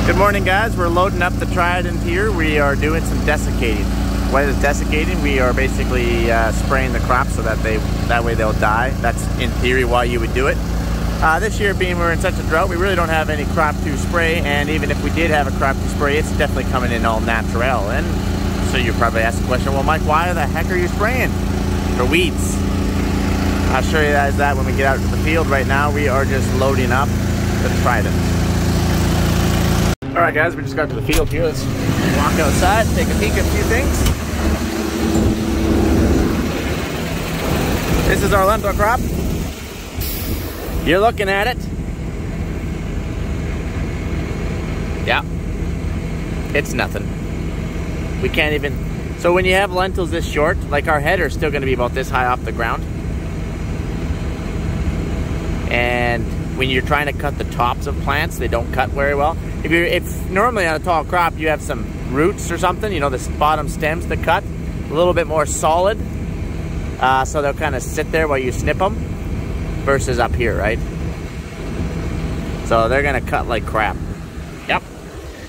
Good morning, guys. We're loading up the Trident here. We are doing some desiccating. What is desiccating? We are basically spraying the crops so that way they'll die. That's in theory why you would do it. This year, being we're in such a drought, we really don't have any crop to spray, and even if we did have a crop to spray, it's definitely coming in all natural. And so you probably ask the question, well, Mike, why the heck are you spraying? For weeds. I'll show you guys that when we get out to the field. Right now, we are just loading up the Trident. All right, guys, we just got to the field here. Let's walk outside, take a peek at a few things. This is our lentil crop. You're looking at it. Yeah, it's nothing. We can't even, so when you have lentils this short, like our head are still gonna be about this high off the ground. And when you're trying to cut the tops of plants, they don't cut very well. If normally on a tall crop, you have some roots or something, you know, the bottom stems that cut, a little bit more solid. So they'll kind of sit there while you snip them versus up here, right? So they're gonna cut like crap. Yep.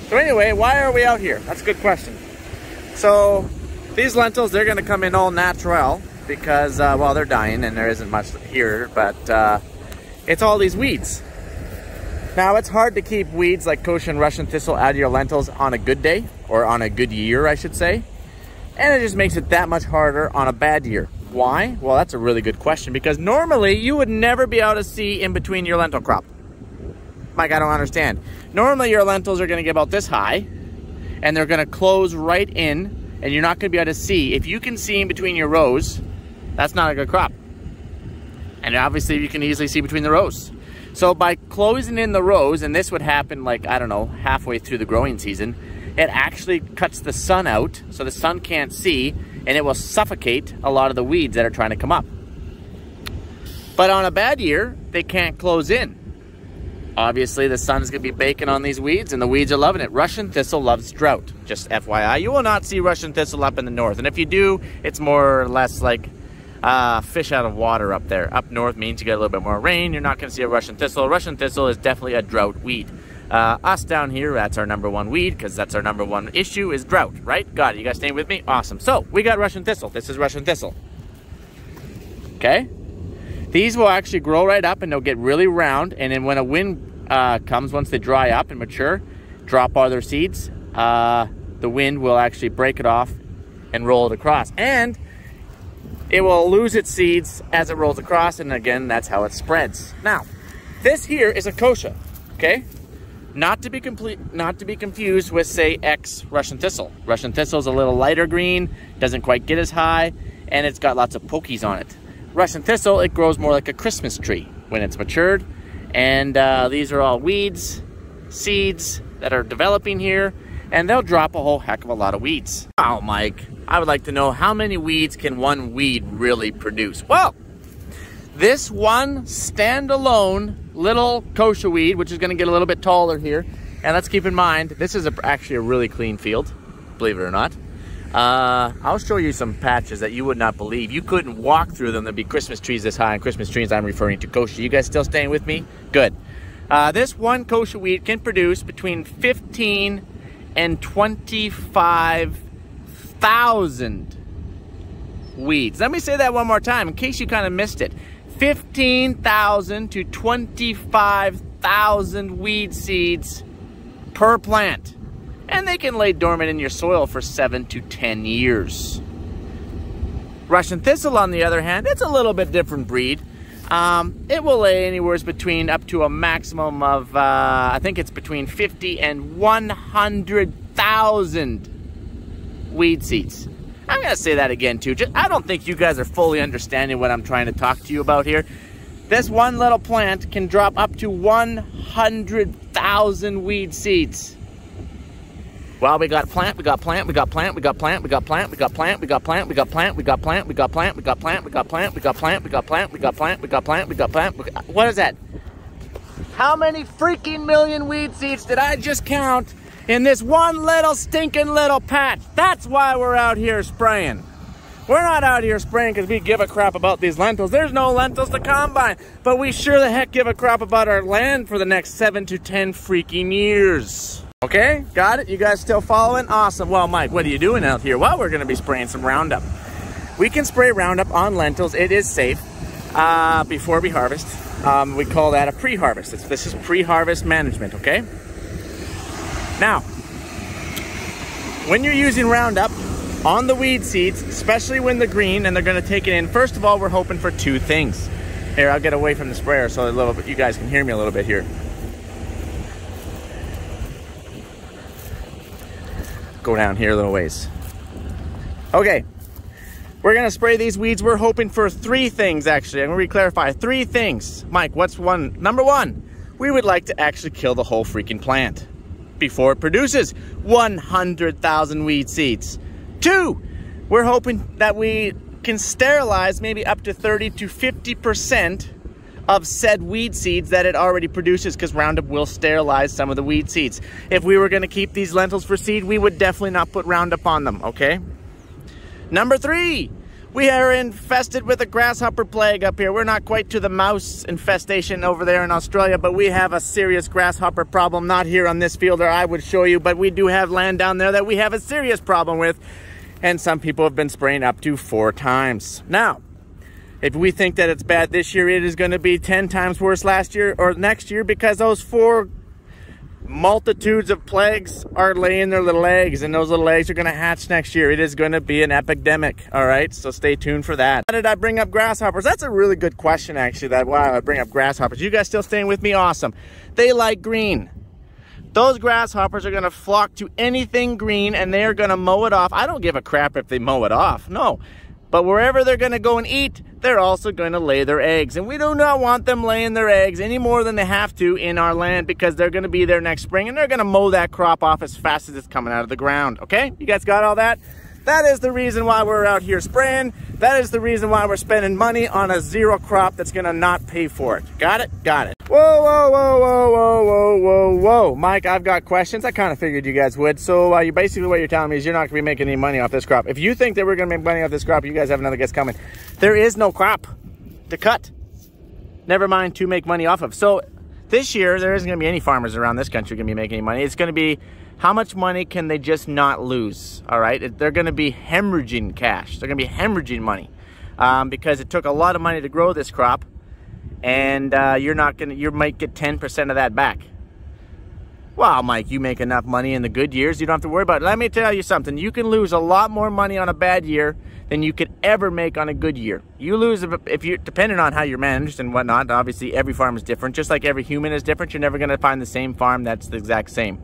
So anyway, why are we out here? That's a good question. So these lentils, they're gonna come in all natural because, well, they're dying and there isn't much here, but it's all these weeds. Now, it's hard to keep weeds like kochia and Russian thistle out of your lentils on a good day, or on a good year, I should say. And it just makes it that much harder on a bad year. Why? Well, that's a really good question, because normally you would never be able to see in between your lentil crop. Mike, I don't understand. Normally your lentils are gonna get about this high, and they're gonna close right in, and you're not gonna be able to see. If you can see in between your rows, that's not a good crop. And obviously you can easily see between the rows. So by closing in the rows, and this would happen like, I don't know, halfway through the growing season, it actually cuts the sun out, so the sun can't see, and it will suffocate a lot of the weeds that are trying to come up. But on a bad year, they can't close in. Obviously, the sun's gonna be baking on these weeds, and the weeds are loving it. Russian thistle loves drought, just FYI. You will not see Russian thistle up in the north, and if you do, it's more or less like fish out of water up there. Up north means you get a little bit more rain. You're not going to see a Russian thistle. Russian thistle is definitely a drought weed. Us down here, that's our #1 weed, because that's our #1 issue is drought, right? Got it. You guys staying with me? Awesome. So we got Russian thistle. This is Russian thistle. Okay? These will actually grow right up and they'll get really round, and then when a wind comes, once they dry up and mature, drop all their seeds, the wind will actually break it off and roll it across. And it will lose its seeds as it rolls across, and again, that's how it spreads. Now, this here is a kochia, okay? Not to be confused with, say, X Russian thistle. Russian thistle is a little lighter green, doesn't quite get as high, and it's got lots of pokies on it. Russian thistle, it grows more like a Christmas tree when it's matured, and these are all weeds, seeds that are developing here, and they'll drop a whole heck of a lot of weeds. Oh, Mike, I would like to know, how many weeds can one weed really produce? Well, this one standalone little kochia weed, which is gonna get a little bit taller here, and let's keep in mind, this is actually a really clean field, believe it or not. I'll show you some patches that you would not believe. You couldn't walk through them. There'd be Christmas trees this high, and Christmas trees, I'm referring to kochia. You guys still staying with me? Good. This one kochia weed can produce between 15 and 25,000 weeds. Let me say that one more time in case you kind of missed it. 15,000 to 25,000 weed seeds per plant. And they can lay dormant in your soil for 7 to 10 years. Russian thistle, on the other hand, it's a little bit different breed. It will lay anywhere between up to a maximum of, I think it's between 50 and 100,000 weed seeds. I'm going to say that again too. I don't think you guys are fully understanding what I'm trying to talk to you about here. This one little plant can drop up to 100,000 weed seeds. Well, we got plant, we got plant, we got plant, we got plant, we got plant, we got plant, we got plant, we got plant, we got plant, we got plant, we got plant, we got plant, we got plant, we got plant, we got plant, we got plant, we got plant. What is that? How many freaking million weed seeds did I just count in this one little stinking little patch? That's why we're out here spraying. We're not out here spraying because we give a crap about these lentils. There's no lentils to combine. But we sure the heck give a crap about our land for the next 7 to 10 freaking years. Okay, got it? You guys still following? Awesome. Well, Mike, what are you doing out here? Well, we're going to be spraying some Roundup. We can spray Roundup on lentils. It is safe before we harvest. We call that a pre-harvest. This is pre-harvest management, okay? Now, when you're using Roundup on the weed seeds, especially when they're green and they're going to take it in, first of all, we're hoping for two things. Here, I'll get away from the sprayer so a little bit, you guys can hear me a little bit here. Go down here a little ways. Okay, we're gonna spray these weeds. We're hoping for three things, actually. I'm gonna re-clarify, three things. Mike, what's one? Number one, we would like to actually kill the whole freaking plant before it produces 100,000 weed seeds. Two, we're hoping that we can sterilize maybe up to 30 to 50% of said weed seeds that it already produces, because Roundup will sterilize some of the weed seeds. If we were going to keep these lentils for seed, we would definitely not put Roundup on them, okay? Number three, we are infested with a grasshopper plague up here. We're not quite to the mouse infestation over there in Australia, but we have a serious grasshopper problem, not here on this field, or I would show you, but we do have land down there that we have a serious problem with, and some people have been spraying up to 4 times. Now, if we think that it's bad this year, it is going to be 10 times worse last year or next year, because those 4 multitudes of plagues are laying their little eggs, and those little eggs are going to hatch next year. It is going to be an epidemic, all right? So stay tuned for that. Why did I bring up grasshoppers? That's a really good question, actually, that why I bring up grasshoppers. You guys still staying with me? Awesome. They like green. Those grasshoppers are going to flock to anything green, and they are going to mow it off. I don't give a crap if they mow it off. No. But wherever they're going to go and eat, they're also going to lay their eggs. And we do not want them laying their eggs any more than they have to in our land, because they're going to be there next spring and they're going to mow that crop off as fast as it's coming out of the ground. Okay? You guys got all that? That is the reason why we're out here spraying. That is the reason why we're spending money on a zero crop that's going to not pay for it. Got it? Got it. Whoa, whoa, whoa, whoa, whoa, whoa, whoa, whoa. Mike, I've got questions. I kind of figured you guys would. So you basically what you're telling me is you're not going to be making any money off this crop. If you think that we're going to make money off this crop, you guys have another guess coming. There is no crop to cut. Never mind to make money off of. So this year, there isn't going to be any farmers around this country going to be making any money. It's going to be how much money can they just not lose, all right? They're going to be hemorrhaging cash. They're going to be hemorrhaging money because it took a lot of money to grow this crop, and you might get 10% of that back. Wow, Mike, you make enough money in the good years. You don't have to worry about it. Let me tell you something. You can lose a lot more money on a bad year than you could ever make on a good year. You lose, if you, depending on how you're managed and whatnot, obviously every farm is different. Just like every human is different, you're never going to find the same farm that's the exact same.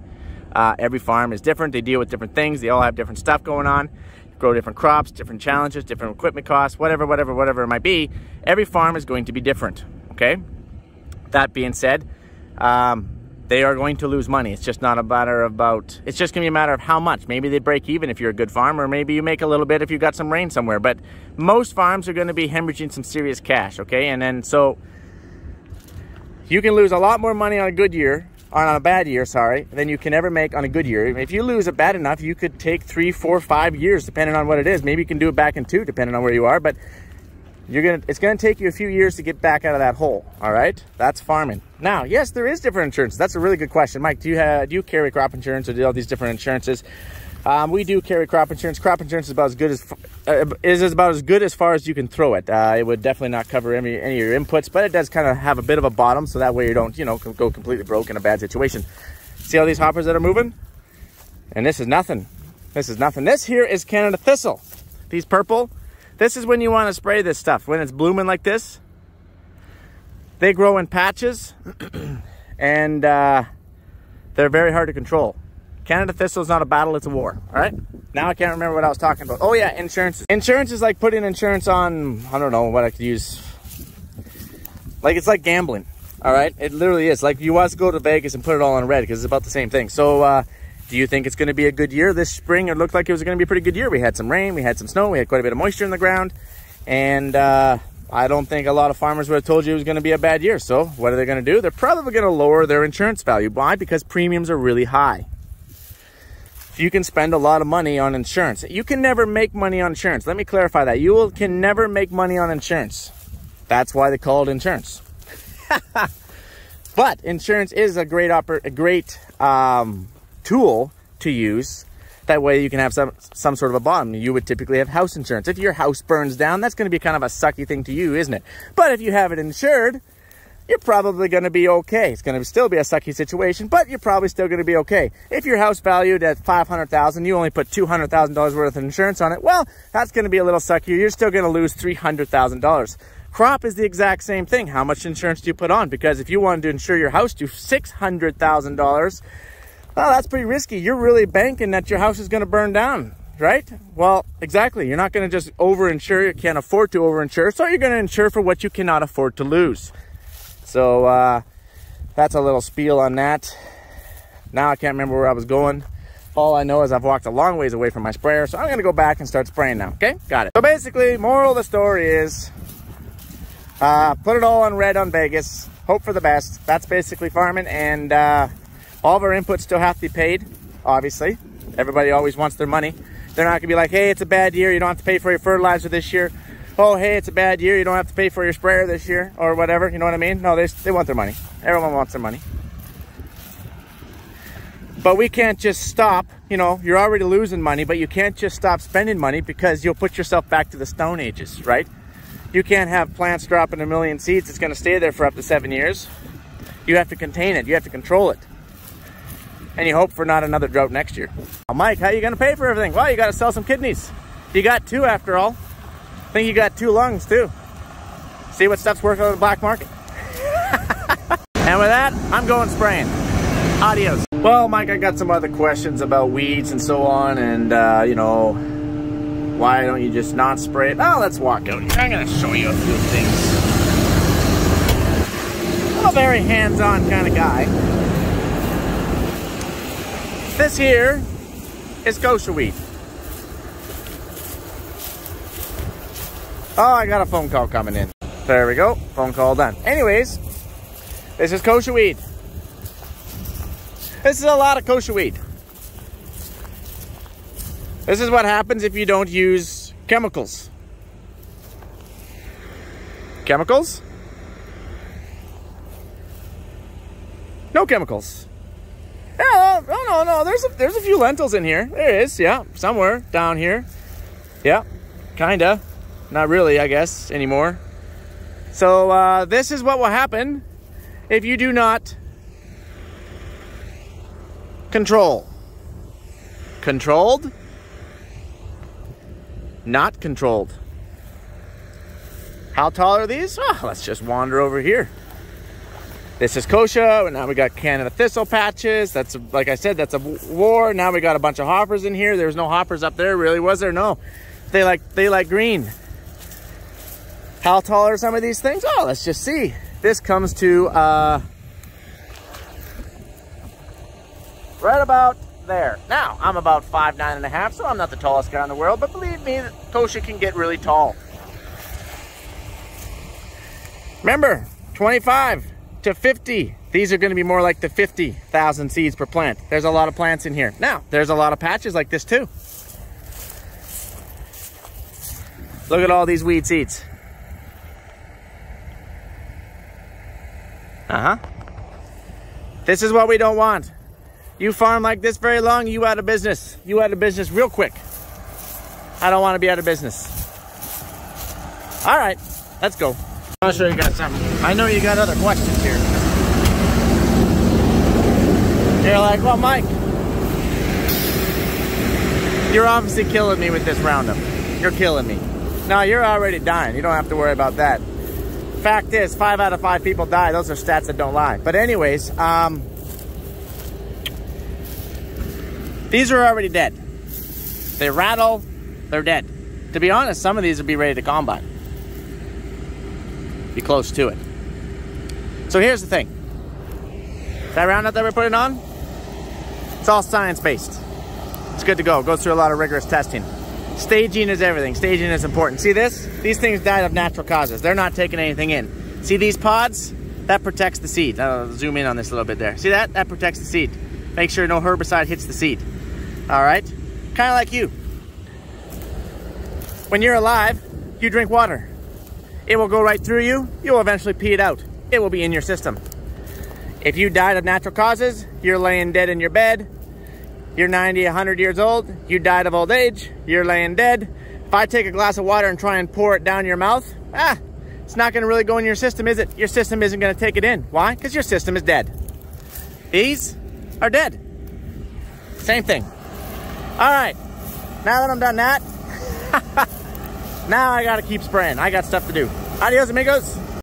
Every farm is different. They deal with different things. They all have different stuff going on. Grow different crops, different challenges, different equipment costs, whatever it might be. Every farm is going to be different, okay? That being said, they are going to lose money. It's just not a matter about, it's just going to be a matter of how much. Maybe they break even if you're a good farmer, or maybe you make a little bit if you got some rain somewhere. But most farms are going to be hemorrhaging some serious cash, okay? And then so you can lose a lot more money on a good year, on a bad year, sorry, than you can ever make on a good year. If you lose it bad enough, you could take 3, 4, 5 years, depending on what it is. Maybe you can do it back in 2, depending on where you are. But it's gonna take you a few years to get back out of that hole. All right, that's farming. Now, yes, there is different insurance. That's a really good question, Mike. Do you carry crop insurance, or do all these different insurances? We do carry crop insurance. Crop insurance is about as good as far as you can throw it. It would definitely not cover any of your inputs, but it does kind of have a bit of a bottom, so that way you don't, go completely broke in a bad situation. See all these hoppers that are moving? And this is nothing. This is nothing. This here is Canada Thistle. These purple. This is when you want to spray this stuff. When it's blooming like this, they grow in patches, and they're very hard to control. Canada Thistle is not a battle, it's a war, all right? Now I can't remember what I was talking about. Oh yeah, insurance. Insurance is like putting insurance on, I don't know what I could use. Like, it's like gambling, all right? It literally is. Like, you want to go to Vegas and put it all on red, because it's about the same thing. So, do you think it's going to be a good year? This spring, it looked like it was going to be a pretty good year. We had some rain, we had some snow, we had quite a bit of moisture in the ground. And I don't think a lot of farmers would have told you it was going to be a bad year. So what are they going to do? They're probably going to lower their insurance value. Why? Because premiums are really high. You can spend a lot of money on insurance. You can never make money on insurance. Let me clarify that. You can never make money on insurance. That's why they call it insurance. But insurance is a great tool to use. That way you can have some sort of a bottom. You would typically have house insurance. If your house burns down, that's going to be kind of a sucky thing to you, isn't it? But if you have it insured, you're probably going to be okay. It's going to still be a sucky situation, but you're probably still going to be okay. If your house valued at $500,000, you only put $200,000 worth of insurance on it, well, that's going to be a little suckier. You're still going to lose $300,000. Crop is the exact same thing. How much insurance do you put on? Because if you wanted to insure your house to $600,000, well, that's pretty risky. You're really banking that your house is going to burn down, right? Well, exactly. You're not going to just over-insure. You can't afford to over-insure, so you're going to insure for what you cannot afford to lose. So that's a little spiel on that. Now I can't remember where I was going. All I know is I've walked a long ways away from my sprayer, so I'm going to go back and start spraying now. Okay, got it. So basically, moral of the story is put it all on red on Vegas. Hope for the best. That's basically farming, and all of our inputs still have to be paid, obviously. Everybody always wants their money. They're not going to be like, hey, it's a bad year. You don't have to pay for your fertilizer this year. Oh, hey, it's a bad year. You don't have to pay for your sprayer this year or whatever. You know what I mean? No, they want their money. Everyone wants their money. But we can't just stop. You know, you're already losing money, but you can't just stop spending money because you'll put yourself back to the Stone Ages, right? You can't have plants dropping 1 million seeds. It's going to stay there for up to 7 years. You have to contain it. You have to control it. And you hope for not another drought next year. Well, Mike, how are you going to pay for everything? Well, you got to sell some kidneys. You got 2 after all. I think you got 2 lungs too. See what stuff's worth on the black market. And with that, I'm going spraying. Adios. Well, Mike, I got some other questions about weeds and so on, and you know, why don't you just not spray it? Oh, let's walk out here. I'm going to show you a few things. I'm a very hands-on kind of guy. This here is kosher weed. Oh, I got a phone call coming in. There we go. Phone call done. Anyways, this is kosher weed. This is a lot of kosher weed. This is what happens if you don't use chemicals. Chemicals? No chemicals. Yeah, no. There's a few lentils in here. There is, yeah, somewhere down here. Yeah, kinda. Not really, I guess, anymore. So this is what will happen if you do not control. Controlled? Not controlled. How tall are these? Oh, let's just wander over here. This is kochia, and now we got Canada thistle patches. That's, like I said, that's a war. Now we got a bunch of hoppers in here. There's no hoppers up there, really, was there? No. They like green. How tall are some of these things? Oh, let's just see. This comes to right about there. Now, I'm about 5'9½", so I'm not the tallest guy in the world, but believe me, kochia can get really tall. Remember, 25 to 50. These are going to be more like the 50,000 seeds per plant. There's a lot of plants in here. Now, there's a lot of patches like this too. Look at all these weed seeds. This is what we don't want. You farm like this very long, you out of business. You out of business real quick. I don't want to be out of business. All right, let's go. I'll show you guys something. I know you got other questions here. You're like, well, Mike, you're obviously killing me with this Roundup. You're killing me. No, you're already dying. You don't have to worry about that. Fact is, 5 out of 5 people die. Those are stats that don't lie. But anyways, these are already dead. They rattle, they're dead. To be honest, some of these would be ready to combine. Be close to it. So here's the thing. That Roundup that we're putting on, it's all science-based. It's good to go. It goes through a lot of rigorous testing. Staging is everything. Staging is important. See this? These things died of natural causes. They're not taking anything in. See these pods? That protects the seed. I'll zoom in on this a little bit there. See that? That protects the seed. Make sure no herbicide hits the seed. All right? Kind of like you. When you're alive, you drink water. It will go right through you. You'll eventually pee it out. It will be in your system. If you died of natural causes, you're laying dead in your bed. You're 90, 100 years old. You died of old age. You're laying dead. If I take a glass of water and try and pour it down your mouth, it's not going to really go in your system, is it? Your system isn't going to take it in. Why? Because your system is dead. These are dead. Same thing. All right. Now that I'm done that, now I got to keep spraying. I got stuff to do. Adios, amigos.